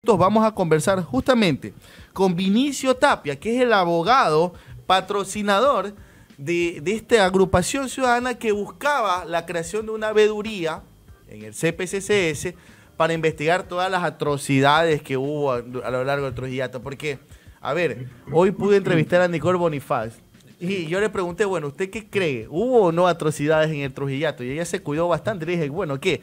Vamos a conversar justamente con Vinicio Tapia, que es el abogado patrocinador de esta agrupación ciudadana que buscaba la creación de una veeduría en el CPCCS para investigar todas las atrocidades que hubo a lo largo del Trujillato. Porque, a ver, hoy pude entrevistar a Nicole Bonifaz y yo le pregunté, bueno, ¿usted qué cree? ¿Hubo o no atrocidades en el Trujillato? Y ella se cuidó bastante. Le dije, bueno, ¿qué?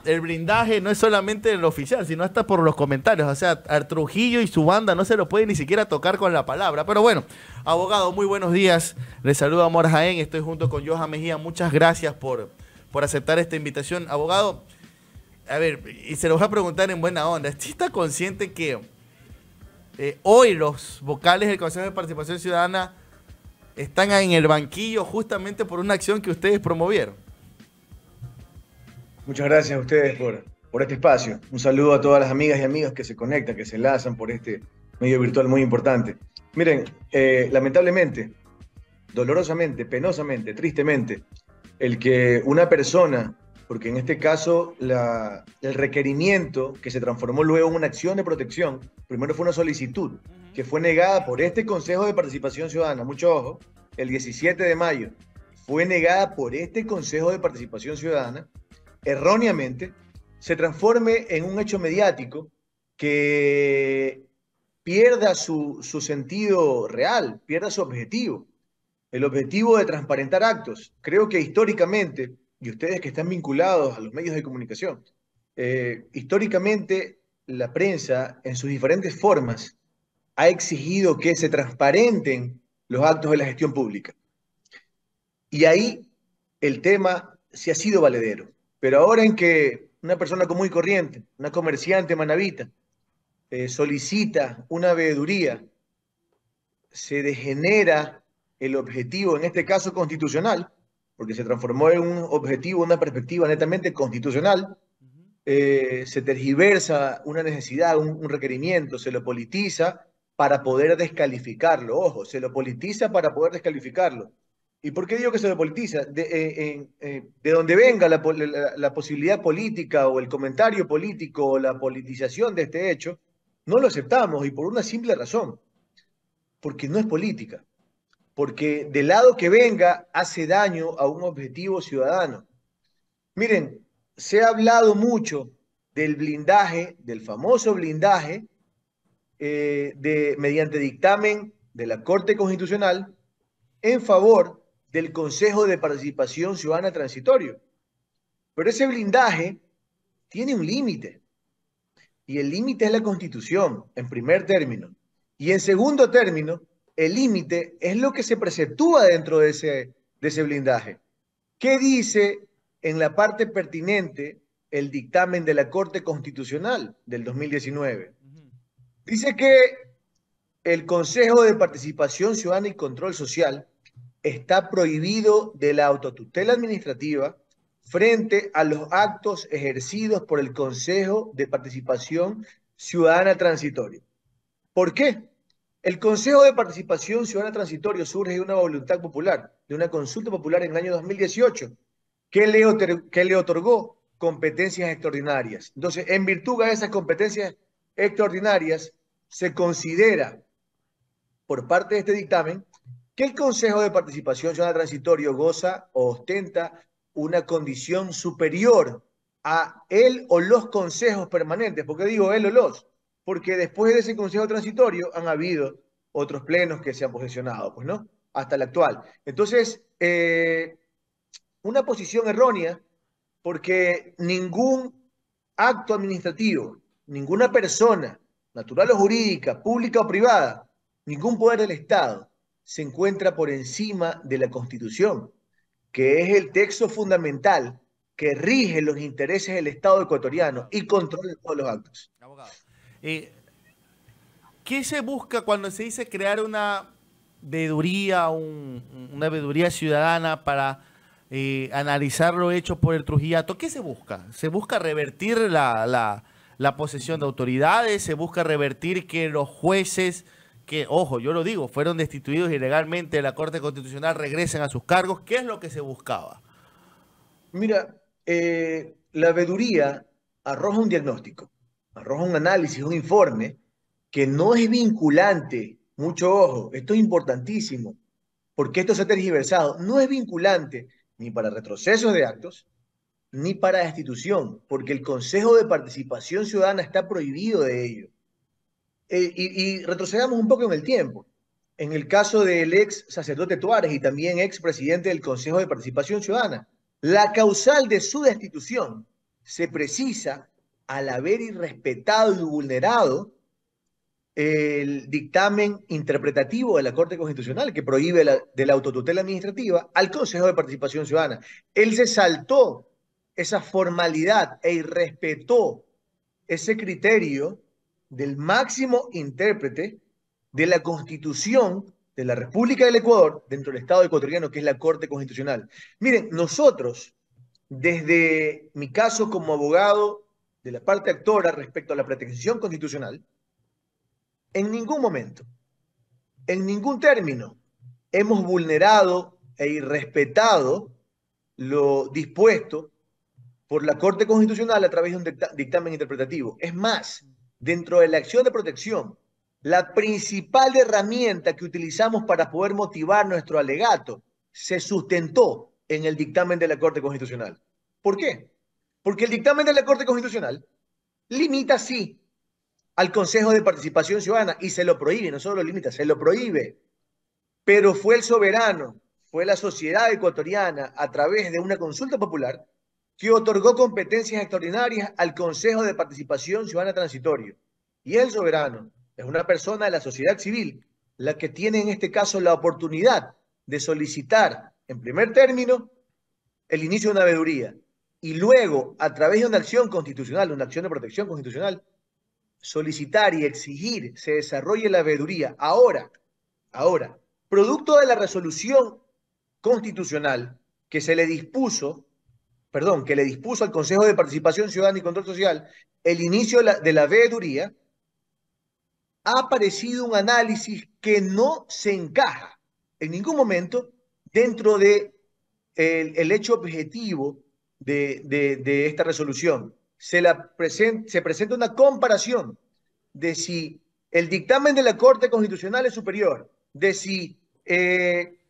El blindaje no es solamente el oficial, sino hasta por los comentarios. O sea, a Trujillo y su banda no se lo puede ni siquiera tocar con la palabra. Pero bueno, abogado, muy buenos días. Les saludo a Mor Jaén. Estoy junto con Johan Mejía. Muchas gracias por aceptar esta invitación. Abogado, a ver, y se lo voy a preguntar en buena onda. ¿Sí está consciente que hoy los vocales del Consejo de Participación Ciudadana están en el banquillo justamente por una acción que ustedes promovieron? Muchas gracias a ustedes por este espacio. Un saludo a todas las amigas y amigos que se conectan, que se enlazan por este medio virtual muy importante. Miren, lamentablemente, dolorosamente, penosamente, tristemente, el que una persona, porque en este caso el requerimiento que se transformó luego en una acción de protección, primero fue una solicitud que fue negada por este Consejo de Participación Ciudadana, mucho ojo, el 17 de mayo, fue negada por este Consejo de Participación Ciudadana, erróneamente, se transforme en un hecho mediático que pierda su sentido real, pierda su objetivo, el objetivo de transparentar actos. Creo que históricamente, y ustedes que están vinculados a los medios de comunicación, históricamente la prensa en sus diferentes formas ha exigido que se transparenten los actos de la gestión pública. Y ahí el tema sí ha sido valedero. Pero ahora en que una persona común y corriente, una comerciante manabita, solicita una veeduría, se degenera el objetivo, en este caso constitucional, porque se transformó en un objetivo, una perspectiva netamente constitucional, se tergiversa una necesidad, un requerimiento, se lo politiza para poder descalificarlo. Ojo, se lo politiza para poder descalificarlo. ¿Y por qué digo que se lo politiza? De donde venga la posibilidad política o el comentario político o la politización de este hecho, no lo aceptamos y por una simple razón, porque no es política, porque del lado que venga hace daño a un objetivo ciudadano. Miren, se ha hablado mucho del blindaje, del famoso blindaje, mediante dictamen de la Corte Constitucional en favor del Consejo de Participación Ciudadana Transitorio. Pero ese blindaje tiene un límite, y el límite es la Constitución, en primer término. Y en segundo término, el límite es lo que se preceptúa dentro de ese blindaje. ¿Qué dice en la parte pertinente el dictamen de la Corte Constitucional del 2019? Dice que el Consejo de Participación Ciudadana y Control Social está prohibido de la autotutela administrativa frente a los actos ejercidos por el Consejo de Participación Ciudadana Transitorio. ¿Por qué? El Consejo de Participación Ciudadana Transitorio surge de una voluntad popular, de una consulta popular en el año 2018, que le otorgó competencias extraordinarias. Entonces, en virtud de esas competencias extraordinarias, se considera por parte de este dictamen que el Consejo de Participación Ciudadana Transitorio goza o ostenta una condición superior a él o los consejos permanentes. ¿Por qué digo él o los? Porque después de ese Consejo Transitorio han habido otros plenos que se han posesionado, pues, ¿no? Hasta el actual. Entonces, una posición errónea porque ningún acto administrativo, ninguna persona, natural o jurídica, pública o privada, ningún poder del Estado se encuentra por encima de la Constitución, que es el texto fundamental que rige los intereses del Estado ecuatoriano y controla todos los actos. Abogado. Eh, ¿Qué se busca cuando se dice crear una veeduría, una veeduría ciudadana para analizar lo hecho por el Trujillato? ¿Qué se busca? ¿Se busca revertir la posesión de autoridades? ¿Se busca revertir que los jueces, que, ojo, yo lo digo, fueron destituidos ilegalmente de la Corte Constitucional, regresen a sus cargos? ¿Qué es lo que se buscaba? Mira, la veeduría arroja un diagnóstico. arroja un análisis, un informe que no es vinculante. Mucho ojo, esto es importantísimo, porque esto se ha tergiversado. No es vinculante ni para retrocesos de actos, ni para destitución, porque el Consejo de Participación Ciudadana está prohibido de ello. Y retrocedamos un poco en el tiempo. En el caso del ex sacerdote Tuárez y también ex presidente del Consejo de Participación Ciudadana, la causal de su destitución se precisa al haber irrespetado y vulnerado el dictamen interpretativo de la Corte Constitucional que prohíbe de la autotutela administrativa al Consejo de Participación Ciudadana. Él se saltó esa formalidad e irrespetó ese criterio del máximo intérprete de la Constitución de la República del Ecuador dentro del Estado ecuatoriano, que es la Corte Constitucional. Miren, nosotros, desde mi caso como abogado de la parte actora respecto a la pretensión constitucional, en ningún momento, en ningún término, hemos vulnerado e irrespetado lo dispuesto por la Corte Constitucional a través de un dictamen interpretativo. Es más, dentro de la acción de protección, la principal herramienta que utilizamos para poder motivar nuestro alegato se sustentó en el dictamen de la Corte Constitucional. ¿Por qué? Porque el dictamen de la Corte Constitucional limita, sí, al Consejo de Participación Ciudadana y se lo prohíbe, no solo lo limita, se lo prohíbe. Pero fue el soberano, fue la sociedad ecuatoriana a través de una consulta popular que otorgó competencias extraordinarias al Consejo de Participación Ciudadana Transitorio. Y el soberano es una persona de la sociedad civil, la que tiene en este caso la oportunidad de solicitar, en primer término, el inicio de una veeduría y luego, a través de una acción constitucional, una acción de protección constitucional, solicitar y exigir se desarrolle la veeduría. Ahora, producto de la resolución constitucional que se le dispuso, que le dispuso al Consejo de Participación Ciudadana y Control Social el inicio de la veeduría, ha aparecido un análisis que no se encaja en ningún momento dentro de el hecho objetivo de esta resolución. Se presenta una comparación de si el dictamen de la Corte Constitucional es superior, de si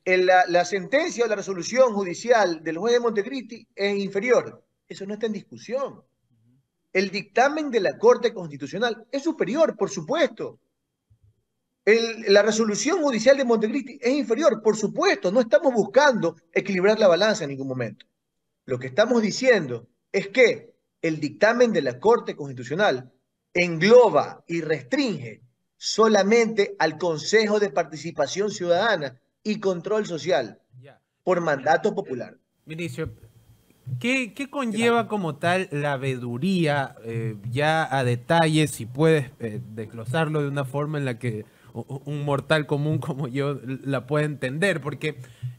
la sentencia o la resolución judicial del juez de Montecristi es inferior. Eso no está en discusión. El dictamen de la Corte Constitucional es superior, por supuesto. La resolución judicial de Montecristi es inferior, por supuesto. No estamos buscando equilibrar la balanza en ningún momento. Lo que estamos diciendo es que el dictamen de la Corte Constitucional engloba y restringe solamente al Consejo de Participación Ciudadana y Control Social por mandato popular. Ministro, ¿qué conlleva como tal la veeduría ya a detalle, si puedes desglosarlo de una forma en la que un mortal común como yo la pueda entender? Porque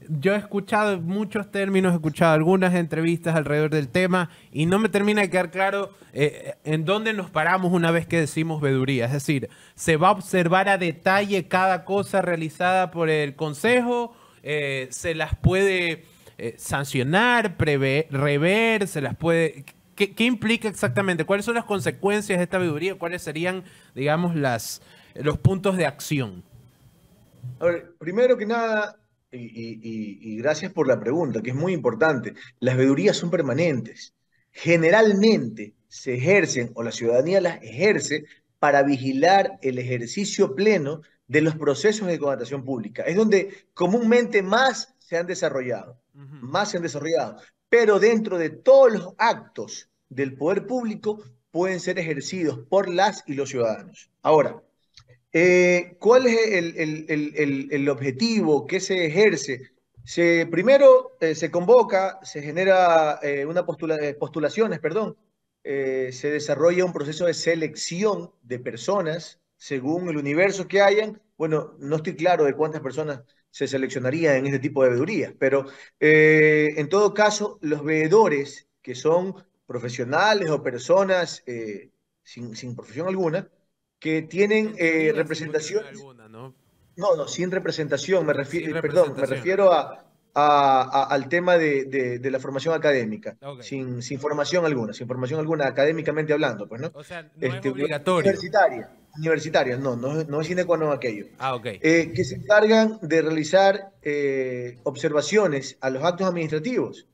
yo he escuchado muchos términos, he escuchado algunas entrevistas alrededor del tema y no me termina de quedar claro en dónde nos paramos una vez que decimos veeduría. Es decir, ¿se va a observar a detalle cada cosa realizada por el Consejo? ¿Se las puede sancionar, rever? ¿Se las puede...? ¿Qué implica exactamente? ¿Cuáles son las consecuencias de esta veeduría? ¿Cuáles serían, digamos, los puntos de acción? A ver, primero que nada, y gracias por la pregunta, que es muy importante, las veedurías son permanentes. Generalmente se ejercen, o la ciudadanía las ejerce, para vigilar el ejercicio pleno de los procesos de contratación pública. Es donde comúnmente más se han desarrollado, pero dentro de todos los actos del poder público pueden ser ejercidos por las y los ciudadanos. Ahora, ¿cuál es el objetivo? ¿Qué se ejerce? Primero se convoca, se genera postulaciones, se desarrolla un proceso de selección de personas según el universo que hayan. Bueno, no estoy claro de cuántas personas se seleccionarían en este tipo de veedurías, pero en todo caso, los veedores que son profesionales o personas sin profesión alguna, que tienen representación. Alguna, ¿no? No, sin representación, me refiero a al tema de la formación académica, Ok. sin formación alguna, académicamente hablando, pues, ¿no? O sea, no es obligatorio. Universitaria, no es sine qua non aquello. Ah, ok. Que se encargan de realizar observaciones a los actos administrativos,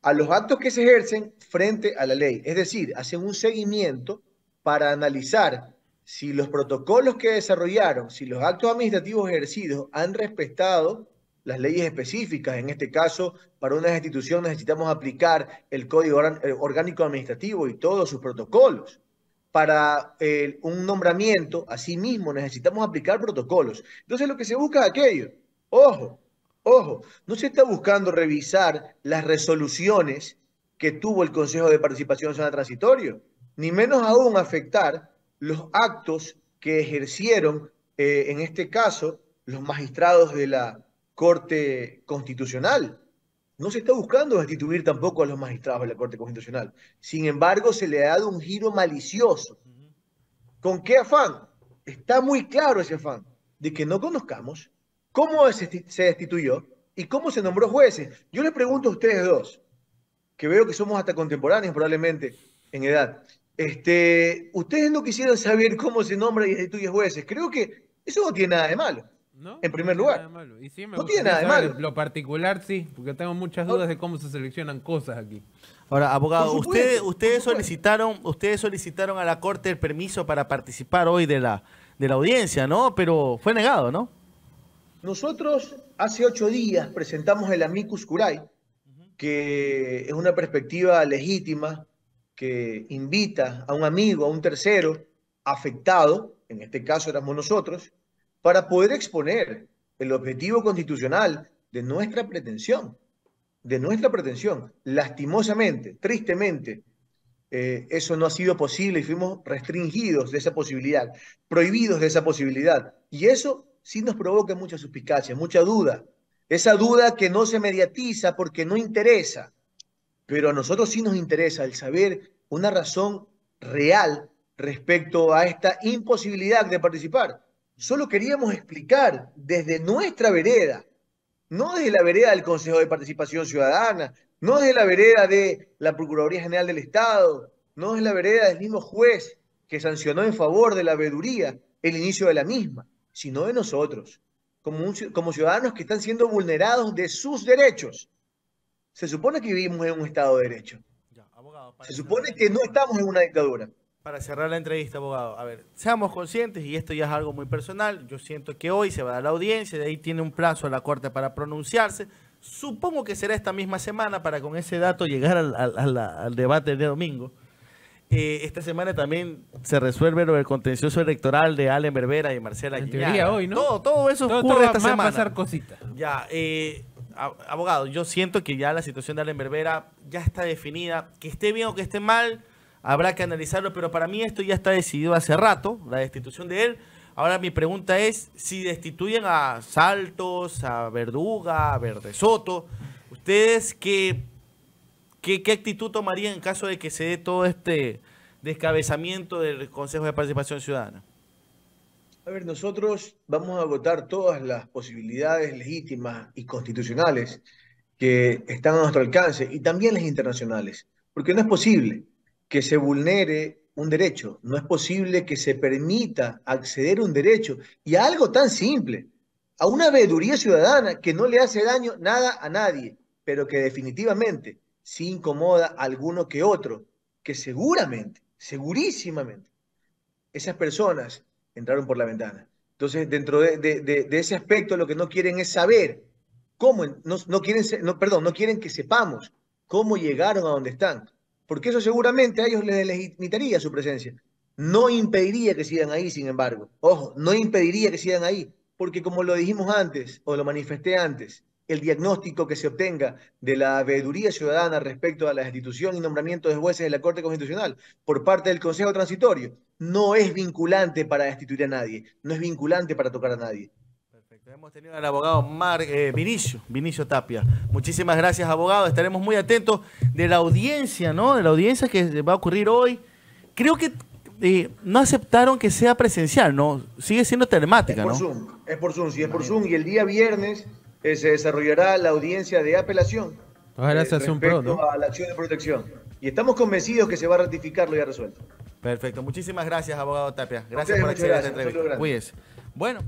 a los actos que se ejercen frente a la ley. Es decir, hacen un seguimiento para analizar si los protocolos que desarrollaron, si los actos administrativos ejercidos han respetado las leyes específicas. En este caso, para una institución necesitamos aplicar el Código Orgánico Administrativo y todos sus protocolos. Para un nombramiento, asimismo, necesitamos aplicar protocolos. Entonces, lo que se busca es aquello. Ojo, no se está buscando revisar las resoluciones que tuvo el Consejo de Participación Ciudadana Transitorio, ni menos aún afectar los actos que ejercieron, en este caso, los magistrados de la Corte Constitucional. No se está buscando destituir tampoco a los magistrados de la Corte Constitucional. Sin embargo, se le ha dado un giro malicioso. ¿Con qué afán? Está muy claro ese afán de que no conozcamos cómo se destituyó y cómo se nombró jueces. Yo les pregunto a ustedes dos, que veo que somos hasta contemporáneos probablemente en edad. Ustedes no quisieran saber cómo se nombra y destituye jueces. Creo que eso no tiene nada de malo. No, en primer no lugar. tiene nada de malo. Y sí, me No tiene gustaría nada de saber malo. lo particular, sí, porque tengo muchas dudas de cómo se seleccionan cosas aquí. Ahora, abogado, Por supuesto, ustedes por supuesto. solicitaron a la Corte el permiso para participar hoy de la audiencia, ¿no? Pero fue negado, ¿no? Nosotros hace 8 días presentamos el amicus curiae, que es una perspectiva legítima que invita a un amigo, a un tercero afectado, en este caso éramos nosotros, para poder exponer el objetivo constitucional de nuestra pretensión. Lastimosamente, tristemente, eso no ha sido posible y fuimos restringidos de esa posibilidad, prohibidos de esa posibilidad. Y eso sí nos provoca mucha suspicacia, mucha duda. Esa duda que no se mediatiza porque no interesa, pero a nosotros sí nos interesa el saber una razón real respecto a esta imposibilidad de participar. Solo queríamos explicar desde nuestra vereda, no desde la vereda del Consejo de Participación Ciudadana, no desde la vereda de la Procuraduría General del Estado, no desde la vereda del mismo juez que sancionó en favor de la veeduría el inicio de la misma, sino de nosotros, como ciudadanos que están siendo vulnerados de sus derechos. Se supone que vivimos en un Estado de Derecho. Ya, abogado, Se supone que no estamos en una dictadura. para cerrar la entrevista, abogado, a ver, seamos conscientes, y esto ya es algo muy personal, yo siento que hoy se va a dar la audiencia, de ahí tiene un plazo a la Corte para pronunciarse, supongo que será esta misma semana para con ese dato llegar al debate de domingo. Esta semana también se resuelve lo del contencioso electoral de Allen Berbera y Marcela En Guiñaga. teoría hoy, ¿no? Todo eso Todo ocurre esta va a semana. pasar cositas. Ya, abogado, yo siento que ya la situación de Allen Berbera ya está definida. Que esté bien o que esté mal, habrá que analizarlo, pero para mí esto ya está decidido hace rato, la destitución de él. Ahora mi pregunta es, si destituyen a Saltos, a Verduga, a Verdesoto, ¿ustedes qué actitud tomarían en caso de que se dé todo este descabezamiento del Consejo de Participación Ciudadana? A ver, nosotros vamos a agotar todas las posibilidades legítimas y constitucionales que están a nuestro alcance y también las internacionales, porque no es posible que se vulnere un derecho, no es posible que se permita acceder a un derecho y a algo tan simple, a una veeduría ciudadana que no le hace daño nada a nadie, pero que definitivamente sí incomoda a alguno que otro, que seguramente, segurísimamente, esas personas entraron por la ventana. Entonces, dentro de ese aspecto, lo que no quieren es saber cómo, no quieren que sepamos cómo llegaron a donde están, porque eso seguramente a ellos les limitaría su presencia. No impediría que sigan ahí, sin embargo. Ojo, no impediría que sigan ahí, porque como lo dijimos antes, o lo manifesté antes, el diagnóstico que se obtenga de la veeduría ciudadana respecto a la destitución y nombramiento de jueces de la Corte Constitucional por parte del Consejo Transitorio no es vinculante para destituir a nadie, no es vinculante para tocar a nadie. Perfecto. Hemos tenido al abogado Vinicio Tapia. Muchísimas gracias, abogado. Estaremos muy atentos de la audiencia, ¿no? De la audiencia que va a ocurrir hoy. Creo que no aceptaron que sea presencial, ¿no? Sigue siendo telemática, ¿no? Es por Zoom, sí, es por Zoom. Y el día viernes se desarrollará la audiencia de apelación Ojalá se hace un pro, respecto ¿no? a la acción de protección. Y estamos convencidos que se va a ratificar lo ya resuelto. Perfecto. Muchísimas gracias, abogado Tapia. Gracias Ustedes, por muchas acceder a esta gracias. Un saludo entrevista. grande. Cuídese. Bueno.